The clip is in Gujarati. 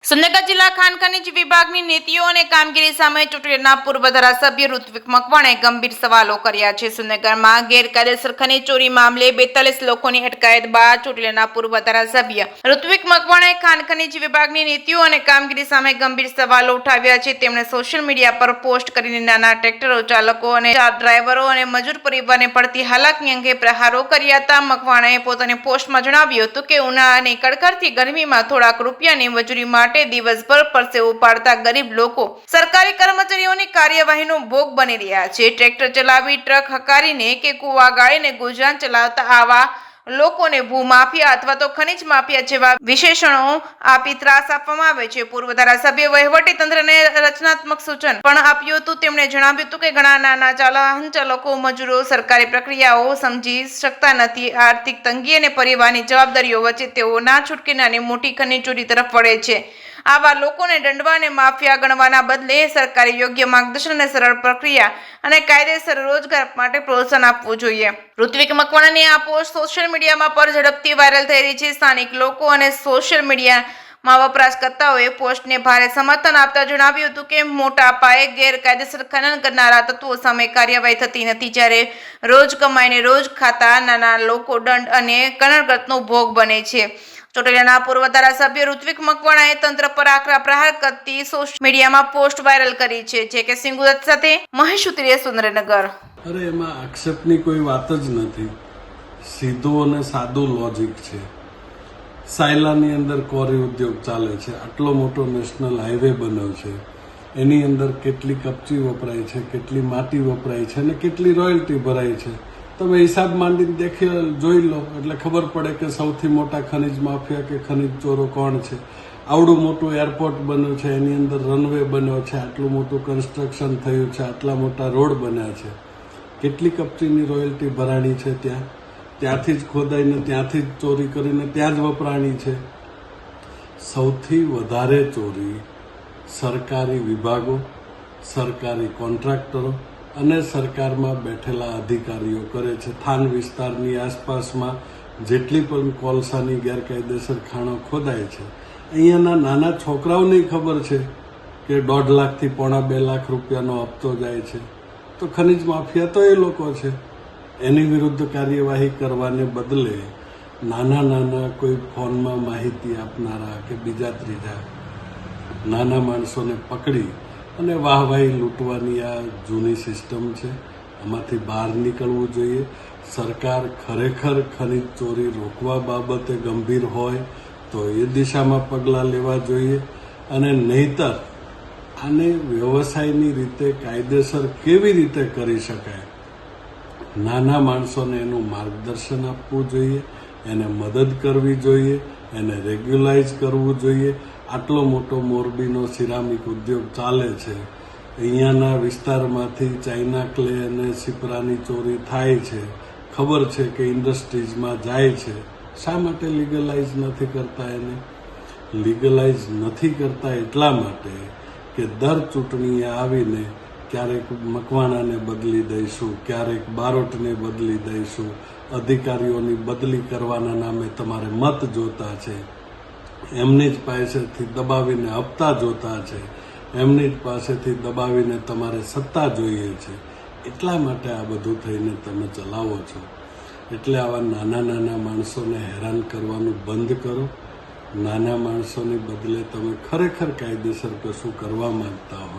સુરનગર જિલ્લા ખાણ ખનીજ વિભાગની નીતિઓ અને કામગીરી સામે ચૂંટણીના પૂર્વ ધારાસભ્ય ઋત્વિક મકવાણાએ ગંભીર સવાલો કર્યા છે. સુરનગરમાં ગેરકાયદેસર ખનીજ ચોરી મામલે 42 લોકોની અટકાયત બાદ ચૂંટણીના પૂર્વ ધારાસભ્ય ઋત્વિક મકવાણાએ ખાણ ખનીજ વિભાગની નીતિઓ અને કામગીરી સામે ગંભીર સવાલો ઉઠાવ્યા છે. તેમણે સોશિયલ મીડિયા પર પોસ્ટ કરીને નાના ટ્રેક્ટરો ચાલકો અને ડ્રાઈવરો અને મજૂર પરિવારને પડતી હાલાકી અંગે પ્રહારો કર્યા હતા. મકવાણાએ પોતાની પોસ્ટમાં જણાવ્યું હતું કે ઉનાળાની કડકડતી ગરમીમાં થોડાક રૂપિયાની મજૂરી માટે દિવસભર પરસેવો પાડતા ગરીબ લોકો સરકારી કર્મચારીઓની કાર્યવાહીનો ભોગ બની રહ્યા છે. ટ્રેક્ટર ચલાવી, ટ્રક હકારીને કે કુવા ગાળીને ગુજરાન ચલાવતા આવા લોકોને ભૂમાફિયા અથવા તો ખનીજ માફિયા જેવા વિશેષણો આપી ત્રાસ આપવામાં આવે છે. પૂર્વ ધારાસભ્ય વહીવટી તંત્રને રચનાત્મક સૂચન પણ આપ્યું હતું. તેમણે જણાવ્યું હતું કે ઘણા નાના વાહન ચાલકો, મજૂરો સરકારી પ્રક્રિયાઓ સમજી શકતા નથી. આર્થિક તંગી અને પરિવારની જવાબદારીઓ વચ્ચે તેઓ ના છૂટકે નાની મોટી ખનીજ ચોરી તરફ વળે છે. આવા લોકોને દંડવા અને માફિયા ગણવાના બદલે સરકારે યોગ્ય માર્ગદર્શન અને સરળ પ્રક્રિયા અને કાયદેસર રોજગાર માટે પ્રોત્સાહન આપવું જોઈએ. ઋત્વિક મકવાણાની આ પોસ્ટ સોશિયલ મીડિયામાં પર ઝડપથી વાયરલ થઈ રહી છે. સ્થાનિક લોકો અને સોશિયલ મીડિયામાં વપરાશકર્તાઓએ પોસ્ટને ભારે સમર્થન આપતા જણાવ્યું હતું કે મોટા પાયે ગેરકાયદેસર ખનન કરનારા તત્વો સામે કાર્યવાહી થતી નથી, જ્યારે રોજ કમાઈને રોજ ખાતા નાના લોકો દંડ અને કનડગતનો ભોગ બને છે. ચોટીલાના પૂર્વ ધારાસભ્ય ઋત્વિક મકવાણાએ તંત્ર પર આકરા પ્રહાર કરતી સોશિયલ મીડિયામાં પોસ્ટ વાયરલ કરી છે. જે કે સિંગુદત્ત સાથે મહેશ ઉતરીએ, સુરેન્દ્રનગર. અરે એમાં આક્ષેપની કોઈ વાત જ નથી. સીધું અને સાદું લોજિક છે. સાયલાની અંદર કોરી ઉદ્યોગ ચાલે છે. આટલો મોટો નેશનલ હાઈવે બન્યો છે. એની અંદર કેટલી કપચી વપરાય છે, કેટલી માટી વપરાય છે અને કેટલી રોયલ્ટી ભરાય છે. તમે હિસાબ માંડીને જોઈ લો એટલે ખબર પડે કે સૌથી મોટા ખનીજ માફિયા કે ખનીજ ચોરો કોણ છે. આવડું મોટું એરપોર્ટ બન્યું છે, એની અંદર રનવે બન્યો છે, આટલું મોટું કન્સ્ટ્રક્શન થયું છે, આટલા મોટા રોડ બન્યા છે. કેટલી કપચીની રોયલ્ટી ભરાણી છે ત્યાંથી જ ખોદાઈને ત્યાંથી જ ચોરી કરીને ત્યાં જ વપરાણી છે. સૌથી વધારે ચોરી સરકારી વિભાગો, સરકારી કોન્ટ્રાક્ટરો અને સરકારમાં બેઠેલા અધિકારીઓ કરે છે. થાન વિસ્તારની આસપાસમાં જેટલી પણ કોલસાની ગેરકાયદેસર ખાણો ખોદાય છે, અહીંયાના નાના છોકરાઓને ખબર છે કે 1.5 લાખથી પોણા 2 લાખ રૂપિયાનો હપ્તો જાય છે. તો ખનીજ માફિયા તો એ લોકો છે. એની વિરુદ્ધ કાર્યવાહી કરવાને બદલે નાના કોઈ ફોનમાં માહિતી આપનારા કે બીજા ત્રીજા નાના માણસોને પકડી અને વાહવાહી લૂંટવાની આ જૂની સિસ્ટમ છે. આમાંથી બહાર નીકળવું જોઈએ. સરકાર ખરેખર ખનીજ ચોરી રોકવા બાબતે ગંભીર હોય તો એ દિશામાં પગલાં લેવા જોઈએ અને નહીતર આને વ્યવસાયની રીતે કાયદેસર કેવી રીતે કરી શકાય, નાના માણસોને એનું માર્ગદર્શન આપવું જોઈએ, એને મદદ કરવી જોઈએ, એને રેગ્યુલાઇઝ કરવું જોઈએ. આટલો મોટો મોરબીનો સિરામિક ઉદ્યોગ ચાલે છે. અહીંયાના વિસ્તારમાંથી ચાઇના ક્લે અને સિપરાની ચોરી થાય છે. ખબર છે કે ઇન્ડસ્ટ્રીઝમાં જાય છે. શા માટે લીગલાઇઝ નથી કરતા? એને લીગલાઇઝ નથી કરતા એટલા માટે કે દર ચૂંટણીએ આવીને ક્યારેક મકવાણાને બદલી દઈશું, ક્યારેક બારોટને બદલી દઈશું, અધિકારીઓની બદલી કરવાના નામે તમારે મત જોતા છે, એમની જ પાસેથી દબાવીને હપ્તા જોતા છે, એમની જ પાસેથી દબાવીને તમારે સત્તા જોઈએ છે. એટલા માટે આ બધું થઈને તમે ચલાવો છો. એટલે આવા નાના માણસોને હેરાન કરવાનું બંધ કરો. નાના માણસોની બદલે તમે ખરેખર કાયદેસર કશું કરવા માંગતા હોય